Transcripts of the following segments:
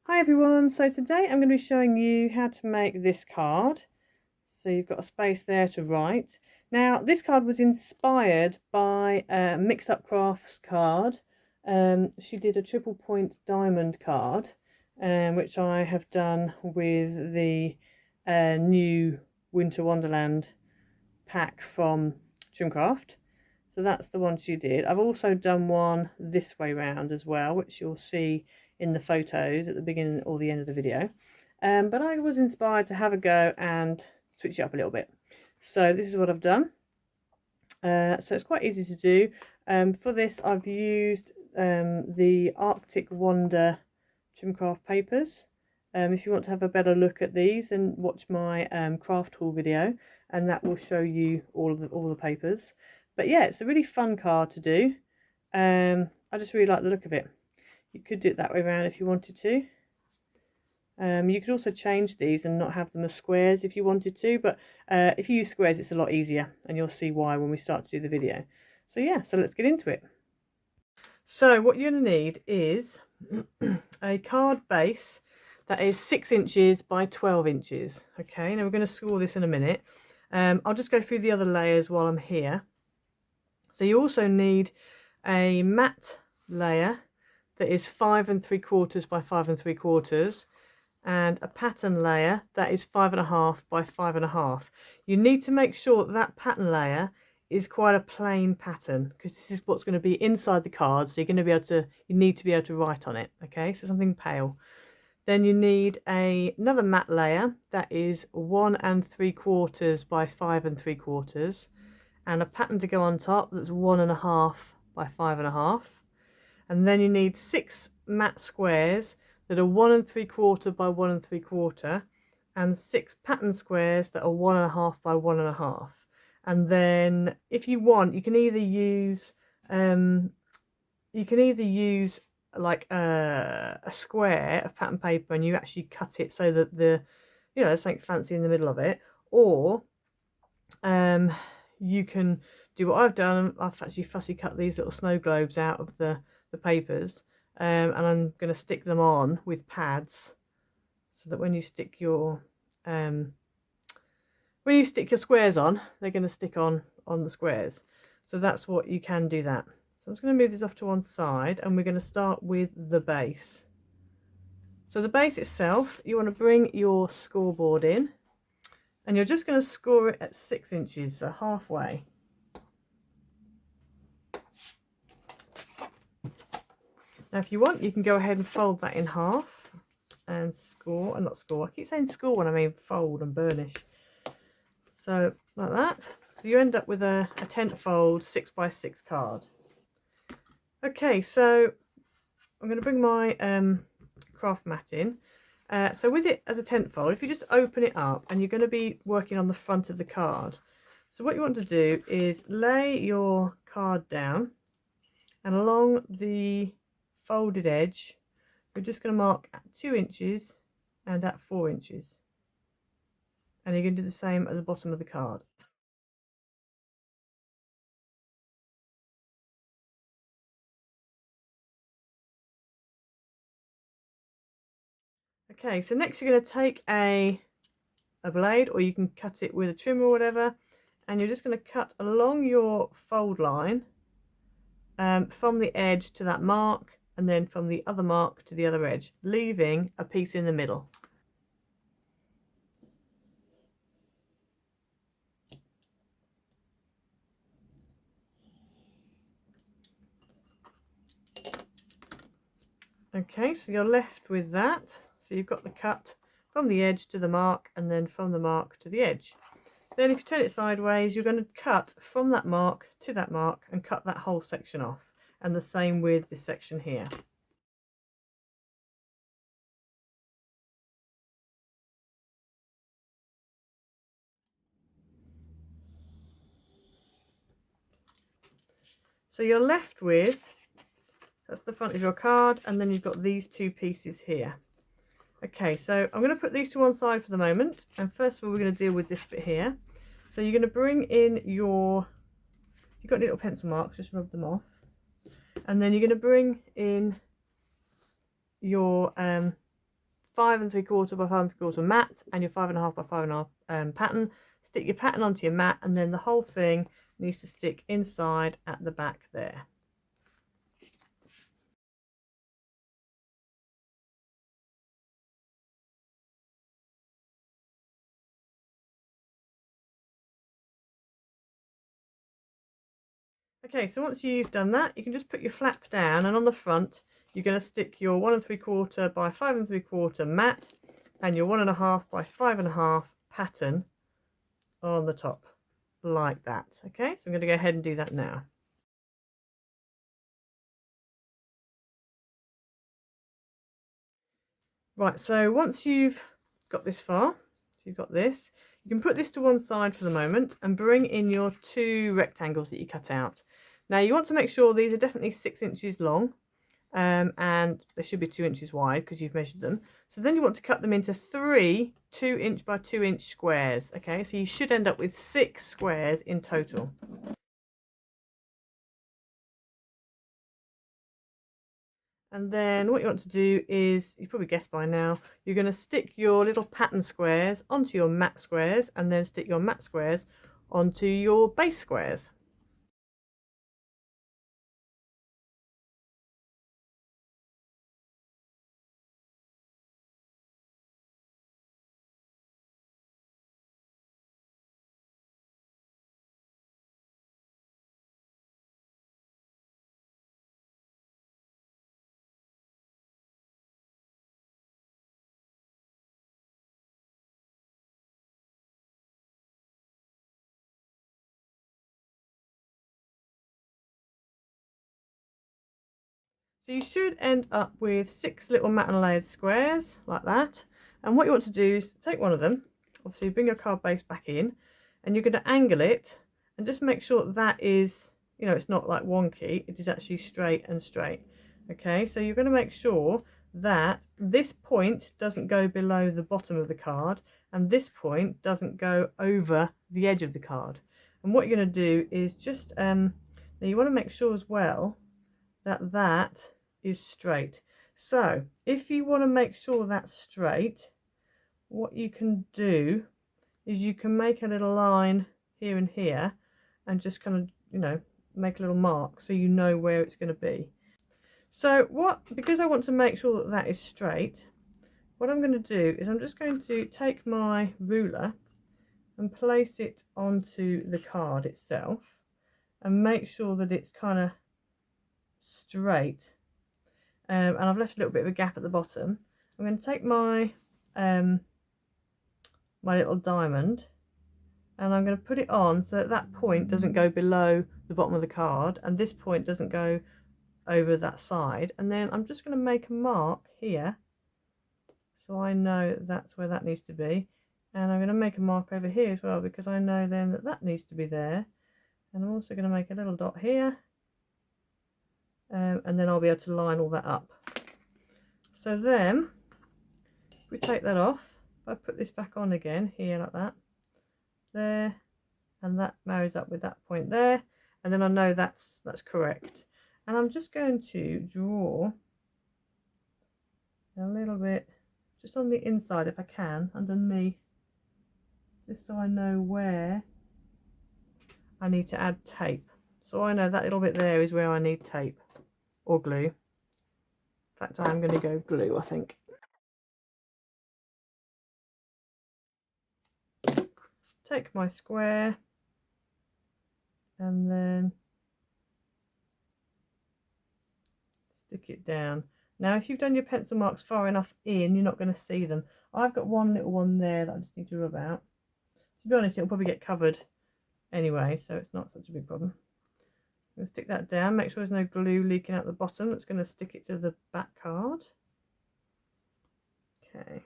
Hi everyone, so today I'm going to be showing you how to make this card. So you've got a space there to write. Now this card was inspired by a Mixed Up Crafts card. She did a 3-point diamond card, which I have done with the new Winter Wonderland pack from Trimcraft. So that's the one she did. I've also done one this way round as well, which you'll see in the photos at the beginning or the end of the video. But I was inspired to have a go and switch it up a little bit. So this is what I've done. So it's quite easy to do. For this I've used the Arctic Wonder Trimcraft papers. If you want to have a better look at these, then watch my craft haul video, and that will show you all the papers. But yeah, it's a really fun card to do. I just really like the look of it. You could do it that way around if you wanted to. You could also change these and not have them as squares if you wanted to, but if you use squares it's a lot easier, and you'll see why when we start to do the video. So yeah, so let's get into it. So what you're going to need is a card base that is 6 inches by 12 inches. Okay, now we're going to score this in a minute. I'll just go through the other layers while I'm here. So you also need a matte layer that is 5 3/4 by 5 3/4, and a pattern layer that is 5 1/2 by 5 1/2. You need to make sure that that pattern layer is quite a plain pattern, because this is what's going to be inside the card, so you need to be able to write on it. Okay, so something pale. Then you need another matte layer that is 1 3/4 by 5 3/4, and a pattern to go on top that's 1 1/2 by 5 1/2. And then you need 6 matte squares that are 1 3/4 by 1 3/4, and 6 pattern squares that are 1 1/2 by 1 1/2. And then if you want, you can either use like a square of pattern paper, and you actually cut it so that there's something fancy in the middle of it, or you can do what I've done. I've actually fussy cut these little snow globes out of the papers, and I'm going to stick them on with pads, so that when you stick your squares on, they're going to stick on the squares. So that's what you can do that. So I'm just going to move this off to one side, and we're going to start with the base. So the base itself, you want to bring your scoreboard in, and you're just going to score it at 6 inches, so halfway. Now if you want, you can go ahead and fold that in half and score, and not score, I keep saying score when I mean fold and burnish. So like that. So you end up with a 10 fold 6 by 6 card. Okay, so I'm going to bring my craft mat in. So with it as a 10 fold, if you just open it up, and you're going to be working on the front of the card. So what you want to do is lay your card down, and along the folded edge we're just going to mark at 2 inches and at 4 inches, and you're going to do the same at the bottom of the card. Okay, so next you're going to take a blade, or you can cut it with a trim or whatever, and you're just going to cut along your fold line, from the edge to that mark, and then from the other mark to the other edge, leaving a piece in the middle. Okay, so you're left with that. So you've got the cut from the edge to the mark, and then from the mark to the edge. Then if you turn it sideways, you're going to cut from that mark to that mark and cut that whole section off, and the same with this section here. So you're left with, that's the front of your card, and then you've got these two pieces here. Okay, so I'm going to put these to one side for the moment, and first of all we're going to deal with this bit here. So you're going to bring in your, if you've got any little pencil marks, just rub them off, and then you're going to bring in your 5 3/4 by 5 3/4 mat and your 5.5 by 5.5 pattern. Stick your pattern onto your mat, and then the whole thing needs to stick inside at the back there. Okay, so once you've done that, you can just put your flap down, and on the front you're going to stick your 1 3/4 by 5 3/4 mat and your 1.5 by 5.5 pattern on the top, like that. Okay, so I'm going to go ahead and do that now. Right, so once you've got this far, so you've got this, you can put this to one side for the moment and bring in your 2 rectangles that you cut out. Now you want to make sure these are definitely 6 inches long, and they should be 2 inches wide because you've measured them. So then you want to cut them into 3 2-inch by 2-inch squares. Okay, so you should end up with 6 squares in total. And then what you want to do is, you've probably guessed by now, you're going to stick your little pattern squares onto your mat squares, and then stick your mat squares onto your base squares. So you should end up with 6 little mat and layered squares like that. And what you want to do is take one of them, obviously bring your card base back in, and you're going to angle it and just make sure that is, you know, it's not like wonky, it is actually straight and straight. Okay, so you're going to make sure that this point doesn't go below the bottom of the card and this point doesn't go over the edge of the card. And what you're going to do is just, now you want to make sure as well that that is straight. So if you want to make sure that's straight, what you can do is you can make a little line here and here and just kind of, you know, make a little mark so you know where it's going to be. So because I want to make sure that that is straight, what I'm going to do is I'm just going to take my ruler and place it onto the card itself and make sure that it's kind of straight, and I've left a little bit of a gap at the bottom. I'm going to take my my little diamond and I'm going to put it on so that that point doesn't go below the bottom of the card and this point doesn't go over that side, and then I'm just going to make a mark here so I know that's where that needs to be, and I'm going to make a mark over here as well because I know then that that needs to be there, and I'm also going to make a little dot here, and then I'll be able to line all that up. So then if we take that off, if I put this back on again here like that, there, and that marries up with that point there, and then I know that's correct. And I'm just going to draw a little bit just on the inside if I can, underneath, just so I know where I need to add tape. So I know that little bit there is where I need tape or glue. In fact, I'm going to go glue, I think. Take my square and then stick it down. Now if you've done your pencil marks far enough in, you're not going to see them. I've got one little one there that I just need to rub out. To be honest, it'll probably get covered anyway, so it's not such a big problem. I'm going to stick that down, make sure there's no glue leaking out the bottom. That's going to stick it to the back card. Okay.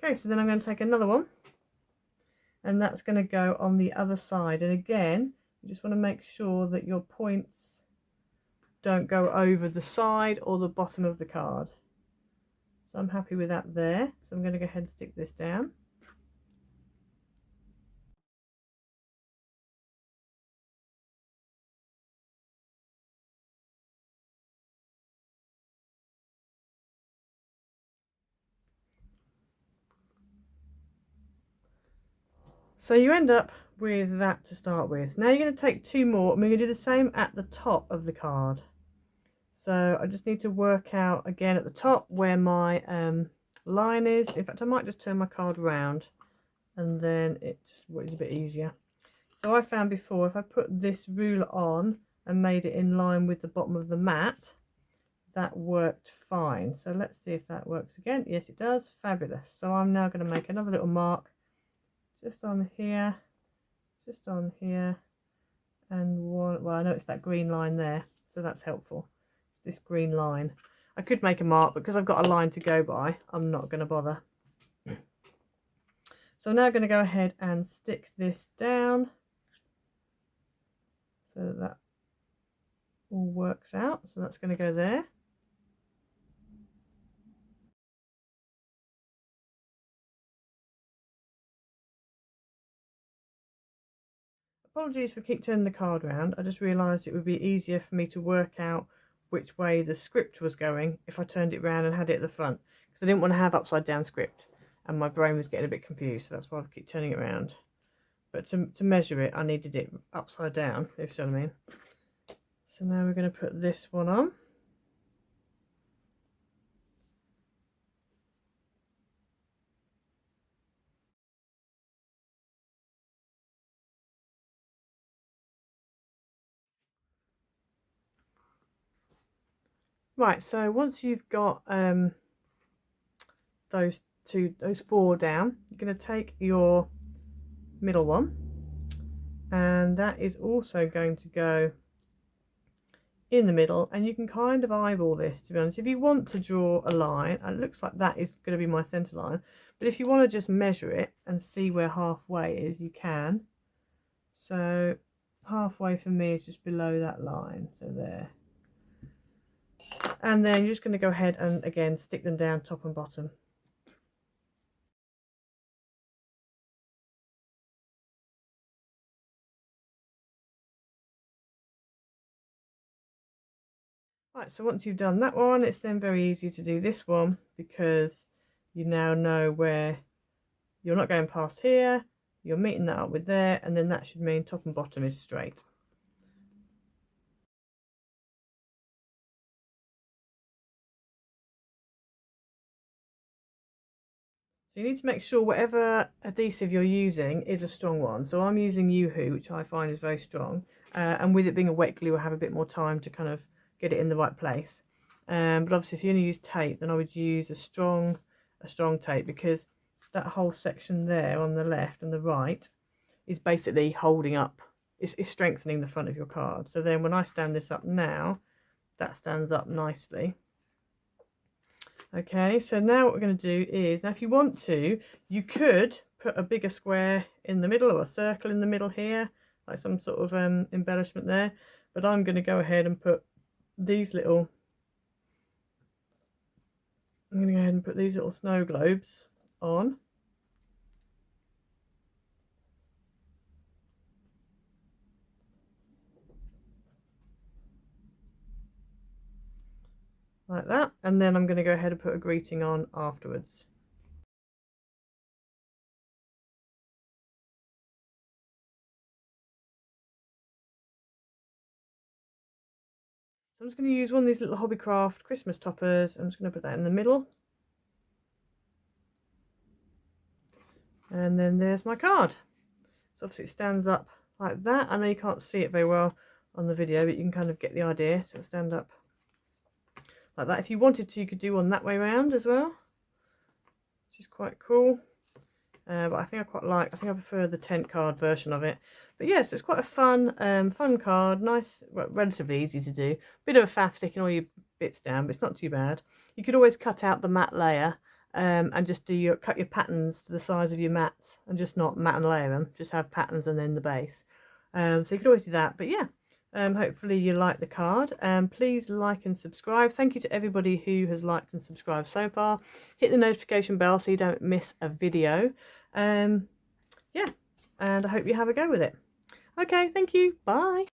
Okay, so then I'm going to take another one and that's going to go on the other side, and again you just want to make sure that your points don't go over the side or the bottom of the card. So I'm happy with that there, so I'm going to go ahead and stick this down. So you end up with that to start with. Now you're going to take 2 more and we're going to do the same at the top of the card. So I just need to work out again at the top where my line is. In fact, I might just turn my card round and then it just is a bit easier. So I found before if I put this ruler on and made it in line with the bottom of the mat, that worked fine. So let's see if that works again. Yes, it does. Fabulous. So I'm now going to make another little mark just on here, and one. Well, I know it's that green line there, so that's helpful. It's this green line. I could make a mark, but because I've got a line to go by, I'm not going to bother. So I'm now going to go ahead and stick this down so that that all works out. So that's going to go there. Apologies for keep turning the card around. I just realised it would be easier for me to work out which way the script was going if I turned it round and had it at the front, because I didn't want to have upside down script and my brain was getting a bit confused, so that's why I keep turning it around. But to measure it, I needed it upside down, if you see what I mean. So now we're going to put this one on. Right, so once you've got those 4 down, you're going to take your middle one, and that is also going to go in the middle, and you can kind of eyeball this, to be honest. If you want to draw a line, and it looks like that is going to be my centre line, but if you want to just measure it and see where halfway is, you can. So halfway for me is just below that line, so there. And then you're just going to go ahead and again stick them down top and bottom. Right, so once you've done that one, it's then very easy to do this one, because you now know where you're not going past here, you're meeting that up with there, and then that should mean top and bottom is straight. So you need to make sure whatever adhesive you're using is a strong one. So I'm using Yoo-hoo, which I find is very strong, and with it being a wet glue, I have a bit more time to kind of get it in the right place. But obviously if you're going to use tape, then I would use a strong tape, because that whole section there on the left and the right is basically holding up, it's strengthening the front of your card. So then when I stand this up now, that stands up nicely. Okay, so now what we're going to do is, now if you want to, you could put a bigger square in the middle or a circle in the middle here, like some sort of embellishment there, but I'm going to go ahead and put these little, snow globes on. Like that, and then I'm going to go ahead and put a greeting on afterwards. So I'm just going to use one of these little Hobbycraft Christmas toppers. I'm just going to put that in the middle. And then there's my card. So obviously it stands up like that. I know you can't see it very well on the video, but you can kind of get the idea. So it'll stand up like that. If you wanted to, you could do one that way around as well, which is quite cool. But I think I prefer the tent card version of it. But yes, it's quite a fun card. Nice, well, relatively easy to do. Bit of a faff sticking all your bits down, but it's not too bad. You could always cut out the matte layer and just cut your patterns to the size of your mats, and just not mat and layer them. Just have patterns and then the base. So you could always do that. But yeah, hopefully you like the card. Please like and subscribe. Thank you to everybody who has liked and subscribed so far. Hit the notification bell so you don't miss a video. Yeah, and I hope you have a go with it. Okay, thank you. Bye.